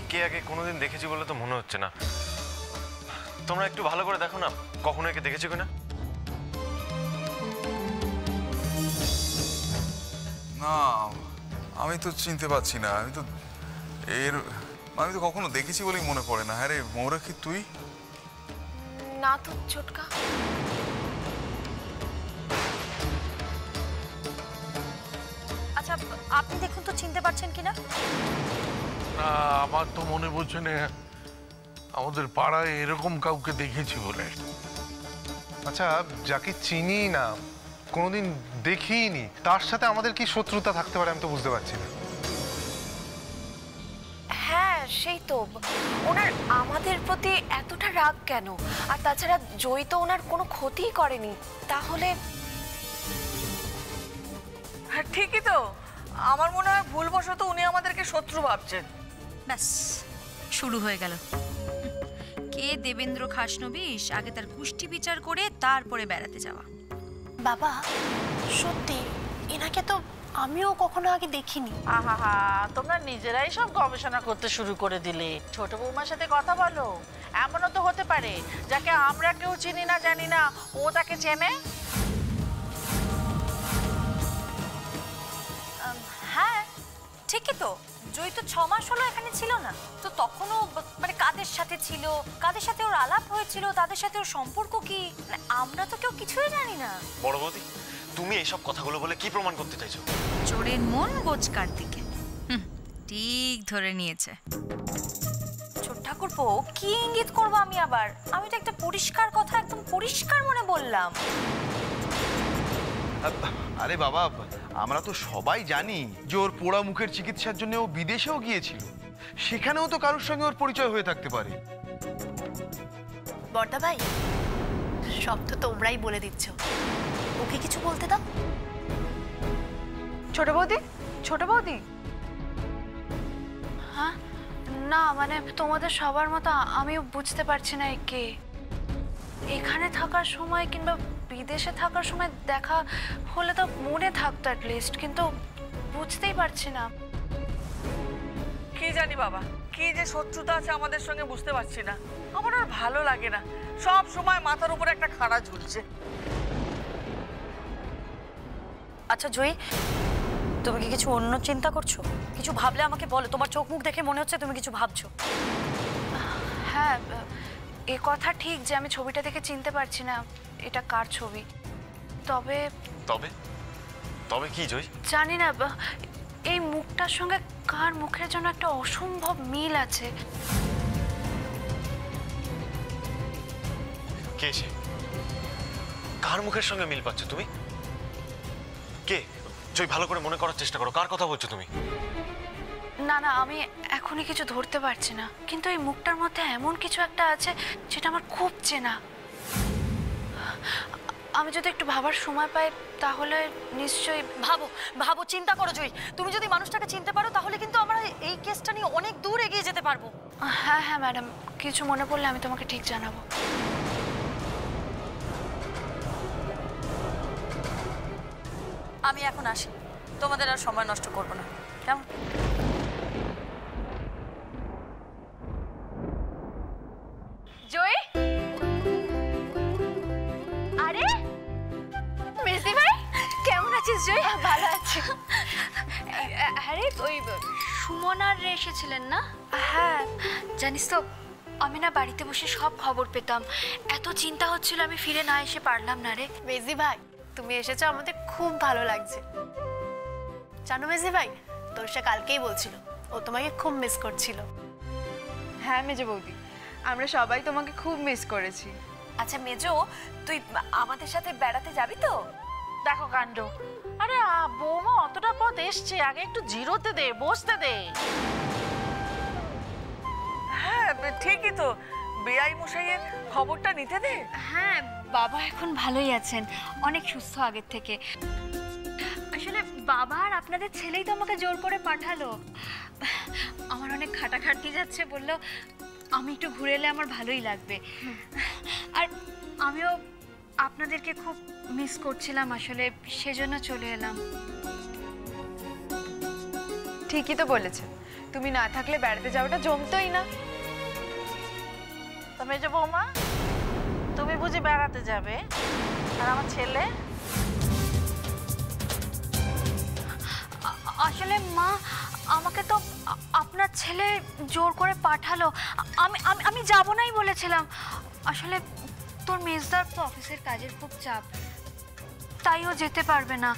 একে আগে কোনোদিন দেখেছি বলে তো মনে হচ্ছে না। তোমরা একটু ভালো করে দেখো না, কখনো একে দেখেছো কিনা। না, আমি তো চিনতে পারছি না। আমি তো কখনো দেখেছি বলেই মনে পড়ে না। হ্যাঁ রে মৌরা, কি তুই? না তো ছোটকা। আচ্ছা আপনি দেখুন তো চিনতে পারছেন কিনা। না, আমার তো মনে পড়ছে না আমাদের পাড়ায় এরকম কাউকে দেখেছি বলে। আচ্ছা, যাকে চিনি না, কোনোদিন দেখিনি, তার সাথে আমাদের কি শত্রুতা থাকতে পারে আমি তো বুঝতে পারছি না। হ্যাঁ সেই তো, ওনার আমাদের প্রতি এতটা রাগ কেন? আর তাছাড়া জয়ী তো ওনার কোনো ক্ষতিই করেনি, তাহলে? হ্যাঁ ঠিকই তো, আমার মনে হয় ভুলবশত উনি আমাদেরকে শত্রু ভাবছেন। ব্যাস শুরু হয়ে গেল। কে দেবেন্দ্র খাসনবিশ, আগে তার কুষ্টি বিচার করে তারপরে বেড়াতে যাওয়া। বাবা সত্যি এনাকে তো আমিও কখনো আগে দেখিনি। আহা, তোমরা নিজেরাই সব গবেষণা করতে শুরু করে দিলে। ছোট বৌমার সাথে কথা বলো। এমনও তো হতে পারে যাকে আমরা কেউ চিনি না জানি না, ও তাকে চেনে। হ্যাঁ ঠিকই তো, জয়ী তো 6 মাস হলো এখানে ছিল না, তো তখনও মানে কাদের সাথে ছিল, কাদের সাথে ওর আলাপ হয়েছিল, তাদের সাথে ওর সম্পর্ক কি, আমরা তো কেউ কিছুই জানি না। বড় বৌদি, তুমি এইসব কথাগুলো বলে কি প্রমাণ করতে চাইছো? চোরের মন বোঝকার দিকে। ঠিক ধরে নিয়েছে। ছোট ঠাকুরপো, কি ইঙ্গিত করবো আমি আবার? আমি তো একটা পরিষ্কার কথা একদম পরিষ্কার মনে বললাম। আরে বাবা, আমরা তো সবাই জানি যে ওর পোড়া মুখের চিকিৎসার জন্য ও বিদেশেও গিয়েছিল। সেখানেও তো কারোর সঙ্গে ওর পরিচয় হয়ে থাকতে পারে। বর্দা ভাই, সব তো তোমরাই বলে দিচ্ছ, ওকে কিছু বলতে দাও। ছোট বৌদি, ছোট বৌদি। হ্যাঁ না, মানে তোমাদের সবার মতো আমিও বুঝতে পারছি না কে। এখানে থাকার সময় কিংবা বিদেশে থাকার সময় দেখা হলে তো মনে থাকতো অ্যাটলিস্ট, কিন্তু বুঝতেই পারছি না। কি জানি বাবা, কি যে শত্রুতা আছে আমাদের সঙ্গে বুঝতে পারছি না। আমার আর ভালো লাগে না, সব সময় মাথার উপরে একটা খাড়া ঝুলছে। আচ্ছা জয়ী, তুমি কি কিছু অন্য চিন্তা করছো? কিছু ভাবলে আমাকে বলো, তোমার চোখ মুখ দেখে মনে হচ্ছে তুমি কিছু ভাবছো। হ্যাঁ এ কথা ঠিক যে আমি ছবিটা দেখে চিনতে পারছি না এটা কার ছবি। তবে তবে তবে কি জয়? জানি না, এই মুখটার সঙ্গে কার মুখের জন্য একটা অসম্ভব মিল আছে। কে সে? কার মুখের সঙ্গে মিল পাচ্ছ তুমি? কে জয়? ভালো করে মনে করার চেষ্টা করো, কার কথা বলছো তুমি? না না, আমি এখনই কিছু ধরতে পারছি না, কিন্তু এই মুখটার মধ্যে এমন কিছু একটা আছে যেটা আমার খুব চেনা। আমি যদি একটু ভাবার সময় পাই তাহলে নিশ্চয়ই। ভাবো ভাবো, চিন্তা করো জয়ী। তুমি যদি মানুষটাকে চিনতে পারো তাহলে কিন্তু আমরা এই কেসটা নিয়ে অনেক দূর এগিয়ে যেতে পারবো। হ্যাঁ হ্যাঁ ম্যাডাম, কিছু মনে পড়লে আমি তোমাকে ঠিক জানাবো। আমি এখন আসি, তোমাদের আর সময় নষ্ট করবো না, কেমন? জয়ী, আরে মেসি ভাই, কেমন আছিস জয়ী? ভালো আছি। আরে ওই সুমনার এসেছিলেন না? হ্যাঁ, জানিস তো আমি না বাড়িতে বসে সব খবর পেতাম, এত চিন্তা হচ্ছিল আমি ফিরে না এসে পারলাম না রে। মেজি ভাই, তুমি এসেছো, আমাদের খুব ভালো লাগছে। জানো মেজি ভাই, তোরসা কালকেই বলছিল ও তোমাকে খুব মিস করছিল। হ্যাঁ মেজো বৌদি, আমরা সবাই তোমাকে খুব মিস করেছি। আচ্ছা মেজো, তুই আমাদের সাথে বেড়াতে যাবি তো? দেখো কাণ্ড, আরে বৌমা অতটা পথ এসছে, আগে একটু জিরোতে দে, বসতে দে। হ্যাঁ ঠিকই তো, বেআই মশাইয়ের খবরটা নিতে দে। হ্যাঁ বাবা এখন ভালোই আছেন, অনেক সুস্থ আগের থেকে। আসলে বাবা আর আপনাদের ছেলেই তো আমাকে জোর করে পাঠালো। আমার অনেক খাটাখাটনি যাচ্ছে, বললো আমি একটু ঘুরে এলে আমার ভালোই লাগবে। আর আমিও আপনাদেরকে খুব মিস করছিলাম আসলে, সেজন্য চলে এলাম। ঠিকই তো বলেছে, তুমি না থাকলে বেড়াতে যাওয়াটা জমতোই না। তো মেজো বৌমা, তুমি বুঝি বেড়াতে যাবে, আর আমার ছেলে? আসলে মা, আমাকে তো আপনার ছেলে জোর করে পাঠালো। আমি যাব নাই বলেছিলাম। আসলে তোর মেজদার তো অফিসের কাজের খুব চাপ, তাই ও যেতে পারবে না।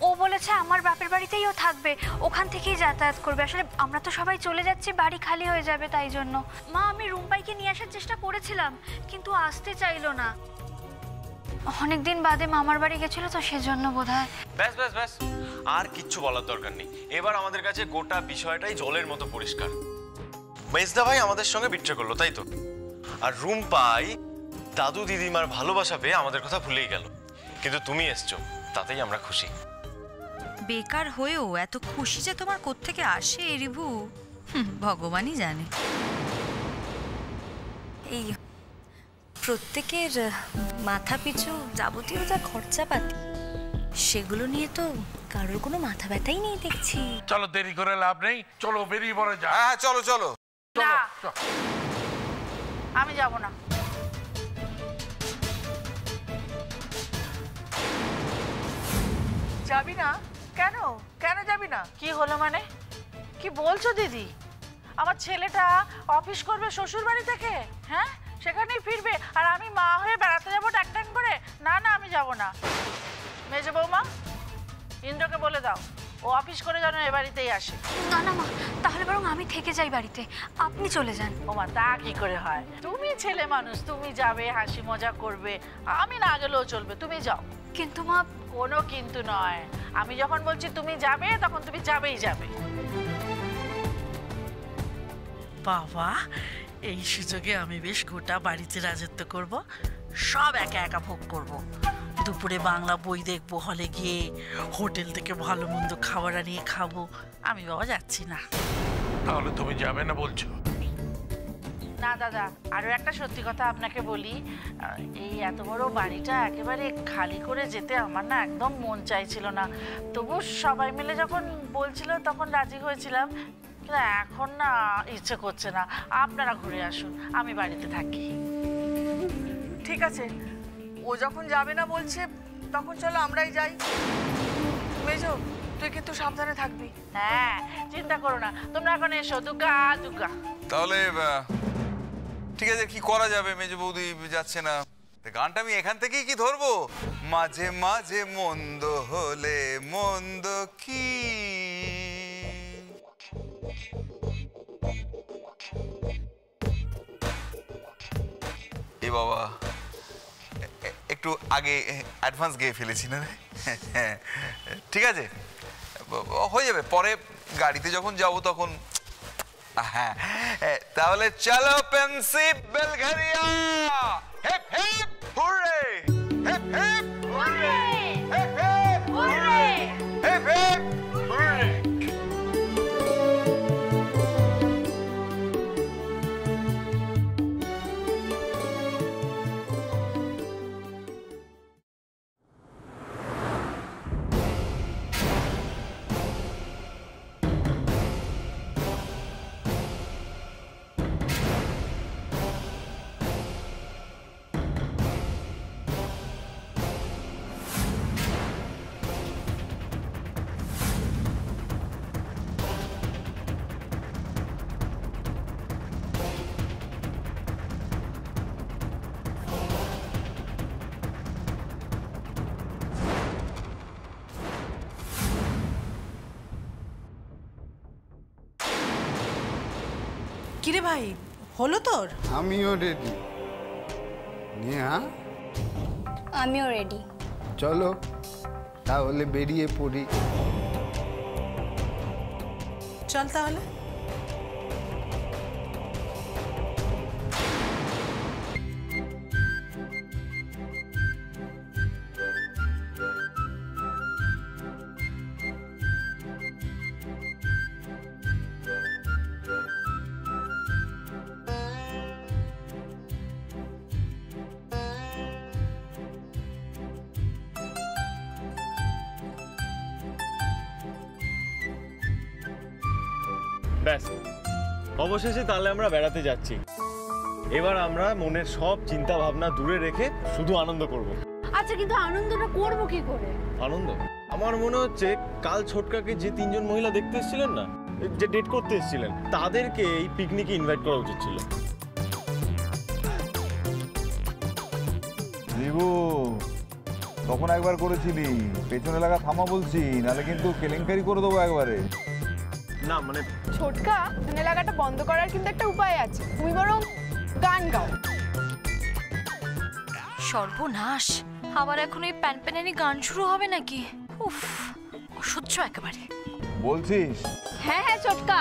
ও বলেছে আমার বাপের বাড়িতেই ও থাকবে, ওখান থেকেই যাতায়াত করবে। আসলে আমরা তো সবাই চলে যাচ্ছি, বাড়ি খালি হয়ে যাবে, তাই জন্য। মা, আমি রুম্পাইকে নিয়ে আসার চেষ্টা করেছিলাম, কিন্তু আসতে চাইলো না। অনেকদিন বাদে মামার বাড়ি গেছিল তো, সেজন্য বোধহয়। ব্যাস ব্যাস ব্যাস, আর কিচ্ছু বলার দরকার নেই। এবার আমাদের কাছে গোটা বিষয়টাই জলের মতো পরিষ্কার। মেজদা ভাই আমাদের সঙ্গে বিট্রে করলো, তাই তো? আর রুম্পাই দাদু দিদিমার ভালোবাসা পেয়ে আমাদের কথা ভুলেই গেল। কিন্তু তুমি এসছো, তাতেই আমরা খুশি। বেকার হয়েও এত খুশি যে তোমার কোত্থেকে আসে রিভু, ভগবানই জানে। এই প্রত্যেকের মাথা পিছু যাবতীয় যা খরচাপাতি, সেগুলো নিয়ে তো কারোর কোনো মাথা ব্যথাই নেই দেখছি। চলো, দেরি করে লাভ নেই, চলো বেরিয়ে পড়ে যা। হ্যাঁ চলো চলো। না, আমি যাব না। যাবি না কেন? কেন যাবি না? কি হলো মানে? কি বলছো দিদি? আমার ছেলেটা অফিস করবে শ্বশুর বাড়ি থেকে, হ্যাঁ, সেখানেই ফিরবে, আর আমি মা হয়ে বেড়াতে যাবো ট্যাক ট্যাক করে? না না, আমি যাব না। মেজো বৌমা, ইন্দ্রকে বলে দাও ও অফিস করে যেন এ বাড়িতেই আসে। না না মা, তাহলে বরং আমি থেকে যাই বাড়িতে, আপনি চলে যান। ওমা, তা কি করে হয়? তুমি ছেলে মানুষ, তুমি যাবে, হাসি মজা করবে, আমি না গেলেও চলবে, তুমি যাও। কিন্তু মা। কোনো কিন্তু নয়, আমি যখন বলছি তুমি যাবে, তখন তুমি যাবেই যাবে। বাবা, এই সুযোগে আমি বেশ গোটা বাড়িতে রাজত্ব করব, সব একা একা ভোগ করব। দুপুরে বাংলা বই দেখবো, হলে গিয়ে হোটেল থেকে ভালো মন্দ খাবার আনিয়ে খাবো। আমি বাবা যাচ্ছি না। তাহলে তুমি যাবে না বলছো? না দাদা, আরো একটা সত্যি কথা আপনাকে বলি, এই এত বড় বাড়িটা একেবারে খালি করে যেতে আমার না একদম মন চাইছিল না। তবু সবাই মিলে যখন বলছিল তখন রাজি হয়েছিলাম, কিন্তু এখন না ইচ্ছে করছে না। আপনারা ঘুরে আসুন, আমি বাড়িতে থাকি। ঠিক আছে, ও যখন যাবে না বলছে, তখন চলো আমরাই যাই। মেজো, তুই কিন্তু সাবধানে থাকবি। হ্যাঁ, চিন্তা করো না, তোমরা এখন এসো। দুর্গা দুর্গা। তাহলে ঠিক আছে, কি করা যাবে? মেজো বৌদি যাচ্ছে না, গানটা আমি এখান থেকেই কি ধরবো? মাঝে মাঝে মন্দ হলে মন্দ কি, এ বাবা, একটু আগে অ্যাডভান্স গিয়ে ফেলেছি না? ঠিক আছে, হয়ে যাবে, পরে গাড়িতে যখন যাবো তখন। হ্যাঁ, তাহলে চলো পেন্সি Belgharia, hip hip hooray, hip hip hooray, hip hip hooray, hip hip hooray. কিরে ভাই, হলো তোর? আমিও রেডি। নেহা, আমিও রেডি। চলো তাহলে বেরিয়ে পড়ি। চল তাহলে। ব্যাস, অবশেষে তাহলে আমরা বেড়াতে যাচ্ছি। এবার আমরা মনের সব চিন্তা ভাবনা দূরে রেখে শুধু আনন্দ করব। আচ্ছা, কিন্তু আনন্দটা করব কি করে? আনন্দ? আমার মনে হচ্ছে কাল ছোটকাকে যে 3 জন মহিলা দেখতে এসেছিলেন না, যে ডেট করতে এসেছিলেন, তাদেরকে এই পিকনিকে ইনভাইট করা উচিত ছিল। রিবু, তখন একবার করেছিলি, পেছনে লাগা থামা বলছি, নাহলে কিন্তু কেলেঙ্কারি করে দেবো একবারে। না মানে ছোটকা, ধানে লাগাটা বন্ধ করার কিন্তু একটা উপায় আছে। তুমি বরং গান গাও। সর্বনাশ, আবার এখন ওই প্যানপ্যানানি গান শুরু হবে নাকি? উফ, অসহ্য একেবারে। বলছিস? হ্যাঁ হ্যাঁ ছোটকা,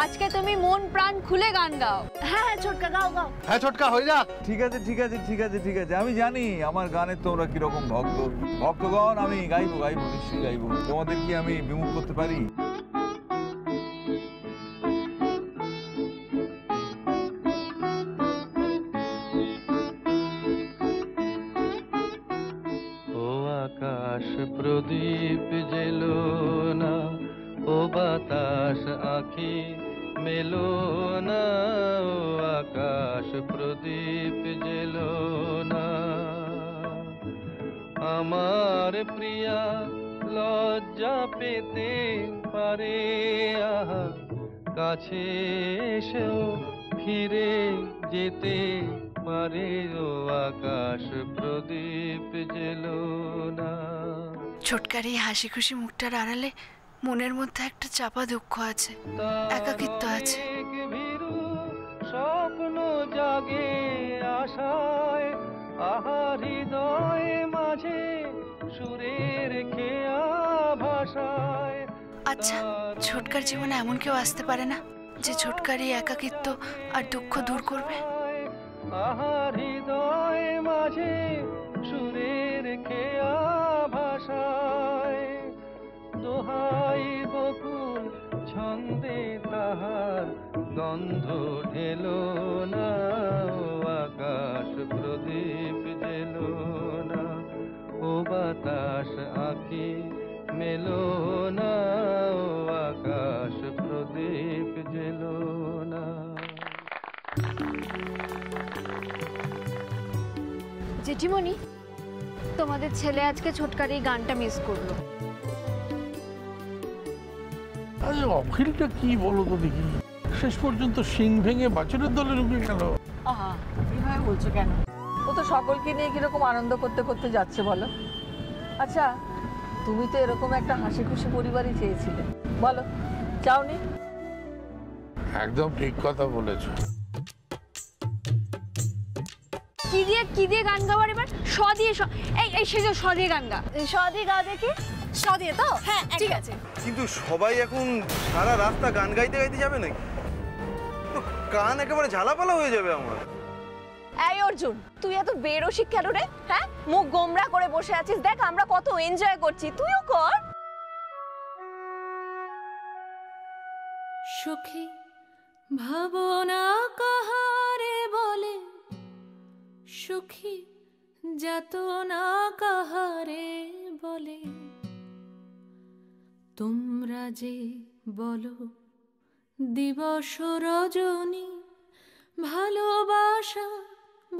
আজকে তুমি মন প্রাণ খুলে গান গাও। হ্যাঁ হ্যাঁ ছোটকা, গাও গাও। হ্যাঁ ছোটকা, হয়ে যা। ঠিক আছে ঠিক আছে ঠিক আছে ঠিক আছে, আমি জানি আমার গানের তোমরা কিরকম ভক্তগণ। আমি গাইবো গাইবো, নিশ্চয়ই গাইবো। তোমাদের কি আমি বিমুখ করতে পারি? আকাশ প্রদীপ জেলো না, ও বাতাস আঁখি মেলো না, ও আকাশ প্রদীপ জেলো না। আমার প্রিয়া লজ্জা পেতে পারে, আহা কাছে এসেও ফিরে যেতে পারে, ও আকাশ প্রদীপ জেলো না। ছোটকার এই হাসি খুশি মুখটার আড়ালে মনের মধ্যে একটা চাপা দুঃখ আছে, একাকিত্ব আছে। স্বপ্ন জাগে আশায়, আহা হৃদয়ে মাঝে সুরের খেয়া ভাষায়। আচ্ছা, ছোটকার জীবনে এমন কেউ আসতে পারে না যে ছোটকার এই একাকিত্ব আর দুঃখ দূর করবে? আহা হৃদয়ে মাঝে সুরের খেয়া ভাষায়, দোহাই বকুল ছন্দে তাহার গন্ধ ঢেলো না, ও আকাশ প্রদীপ জেলো না, ও বাতাস আঁখি মেলো না, ও আকাশ প্রদীপ জেলো না। জেঠিমণি, তোমাদের ছেলে আজকে ছোটকার এই গানটা মিস করলো। আরে অখিলটা কি বলো তো দেখি, শেষ পর্যন্ত শিং ভেঙে বাছুরের দলে ঢুকে গেল। আহা, কিভাবে বলছো কেন? ও তো সকলকে নিয়ে কিরকম আনন্দ করতে করতে যাচ্ছে বলো। আচ্ছা, তুমি তো এরকম একটা হাসি খুশি পরিবারই চেয়েছিলে, বলো চাওনি? একদম ঠিক কথা বলেছ। কি দিয়ে গান গাওয়ার এবার? স দিয়ে এই সেজো স দিয়ে গান গা। স দিয়ে গা দেখি। স দিয়ে তো? হ্যাঁ ঠিক আছে। কিন্তু সবাই এখন সারা রাস্তা গান গাইতে গাইতে যাবে নাকি? তো কান একেবারে ঝালাপালা হয়ে যাবে আমার। এই অর্জুন, তুই এত বেরসিক কেন রে? হ্যাঁ, মুখ গোমরা করে বসে আছিস। দেখ আমরা কত এনজয় করছি, তুইও কর। সুখী ভাবনা কাহারে বলে, সুখী যাতনা কাহারে বলে, তোমরা যে বলো দিবস রজনী, ভালোবাসা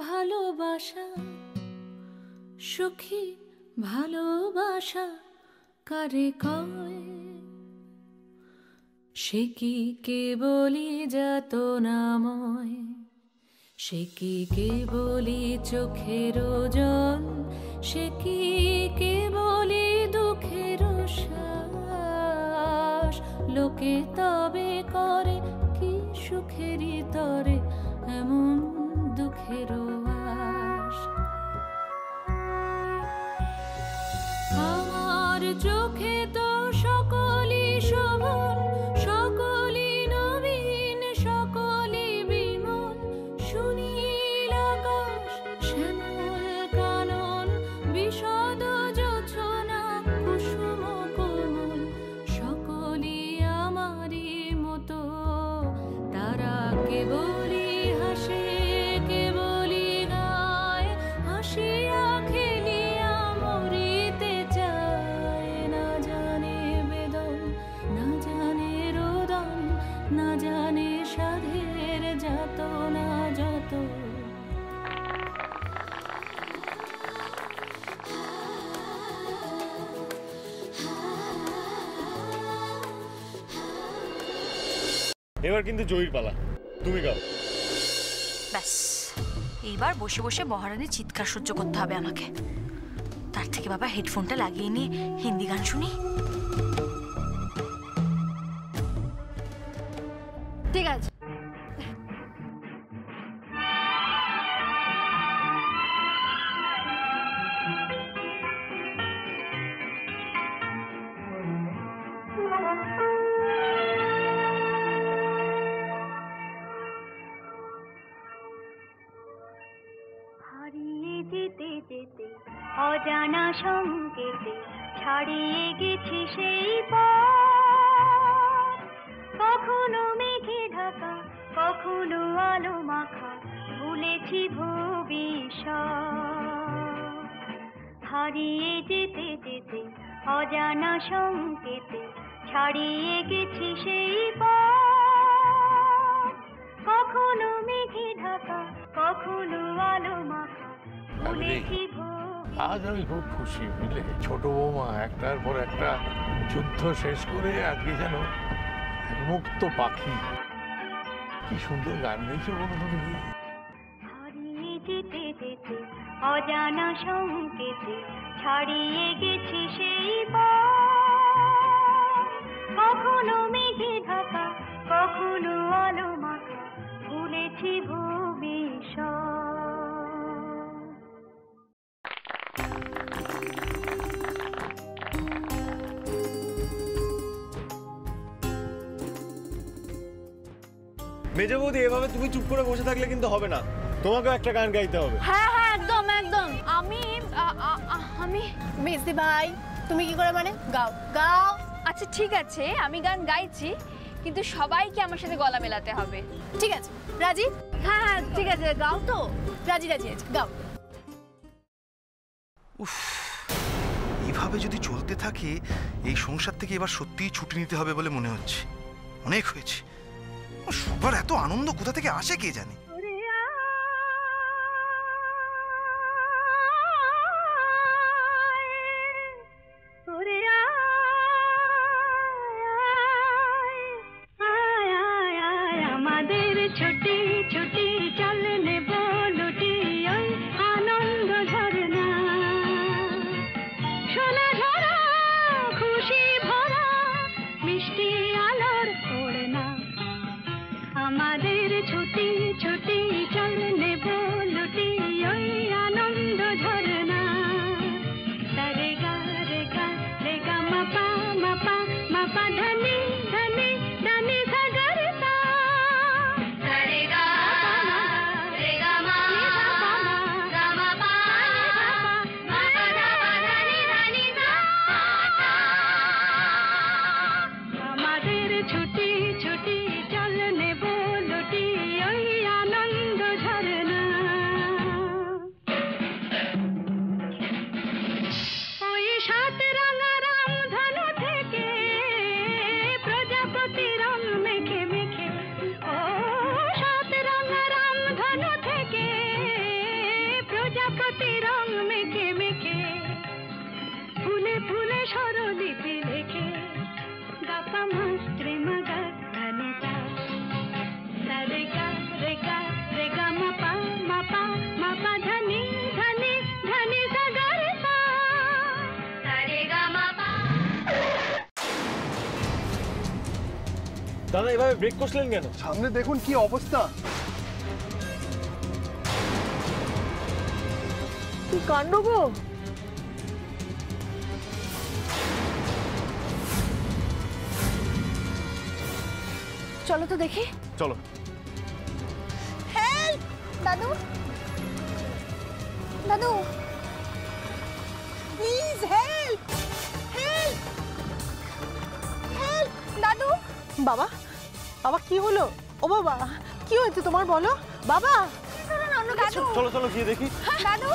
ভালোবাসা, সুখী ভালোবাসা কারে কয়? সে কি কেবলি যাতনাময়, সে কি কেবলি চোখের ওজন, সে কি কেবলি দুঃখের শ্বাস? লোকে তবে করে কি সুখেরই তরে এমন দুঃখের আশ? আমার চোখে তো সকলই শোভন, সকলই নবীন, সকলই বিমল, সুনীল আকাশ শ্যামল কানন, বিশদ জোছনা কুসুম কোমল, সকলই আমারই মতো। তারা কেবলই হাসে, কেবলই গায়, হাসিয়া খেলিয়া মরিতে চায়। না জানে বেদন, না জানে রোদন, না জানে সাধের যত না যত। এবার কিন্তু জয়ীর পালা, তুমি গাও। ব্যাস এইবার বসে বসে মহারানীর চিৎকার সহ্য করতে হবে আমাকে। তার থেকে বাবা হেডফোনটা লাগিয়ে নিয়ে হিন্দি গান শুনি। ঠিক আছে। হারিয়ে যেতে যেতে অজানা সংকেতে ছাড়িয়ে গেছি সেই পথ। কখনো মেঘে ঢাকা, কখনো আলো মাখা, ভুলেছি ভবিষ্যৎ। হারিয়ে যেতে যেতে অজানা সংকেতে ছাড়িয়ে গেছি সেই পথ। কখনো মেঘে ঢাকা, কখনো আলো মাখা, ভুলেছি আজ আমি খুব খুশি বুঝলে। ছোট বৌমা একটার পর একটা যুদ্ধ শেষ করে আজকে যেন মুক্ত পাখি। কি সুন্দর গান গাইছো বলো তো দেখি। হারিয়ে যেতে যেতে অজানা সংকেতে ছাড়িয়ে গেছি সেই পথ। কখনো মেঘে ঢাকা, কখনো আলো মাখা, ভুলেছি ভবিষ্যৎ। মেজো বৌদি, এভাবে তুমি চুপ করে বসে থাকলে কিন্তু হবে না, তোমাকেও একটা গান গাইতে হবে। হ্যাঁ হ্যাঁ একদম একদম। আমি মেজদি ভাই তুমি কি করে মানে গাও গাও। আচ্ছা ঠিক আছে আমি গান গাইছি, কিন্তু সবাইকে আমার সাথে গলা মেলাতে হবে। ঠিক আছে রাজি? হ্যাঁ হ্যাঁ ঠিক আছে, গাও তো। রাজি রাজি আছে, গাও। উফ, এইভাবে যদি চলতে থাকে এই সংসার থেকে এবার সত্যিই ছুটি নিতে হবে বলে মনে হচ্ছে। অনেক হয়েছে। সবার এত আনন্দ কোথা থেকে আসে কে জানে। আমাদের ছুটি ছুটি চল নেব লুটি ওই আনন্দ ঝরনা। সোনা ঝরা খুশি ভরা মিষ্টি আলোর ওড়না। আমাদের ছুটি ছুটি চল নেব লুটি ওই আনন্দ ঝরনা। রে গা রে গা রে গা মাপা মাপা মাপা ধনি ধনি ধনি সাগর সা। রে গা রে গা মা গা মা পা মা পা ধনি ধনি সা। আমাদের ছুটি ছুটি চল নেব লুটি ওই আনন্দ ঝরনা। ওই সাত রাঙা রাম ধনু থেকে প্রজাপতি রং মেখে মেখে। ও সাত রাঙা রাম ধনু থেকে প্রজাপতি রং মেখে মেখে। ফুলে ফুলে স্বরলিপি লেখে গাপা মাস্ত্রে মাগা ধনিতা। রে গা রে গা রে গা মাপা মাপা মাপা ধনি ধনি ধনি সাগর সা। রে গা মাপা। দাদা এভাবে ব্রেক কষলেন কেন? সামনে দেখুন কি অবস্থা। কি কাণ্ড গো। চলো তো দেখি। চলো। হেল্প দাদু, দাদু প্লিজ হেল্প হেল্প হেল্প দাদু। বাবা বাবা কি হলো? ও বাবা কি হয়েছে তোমার বলো বাবা। দাদু চলো চলো গিয়ে দেখি। দাদু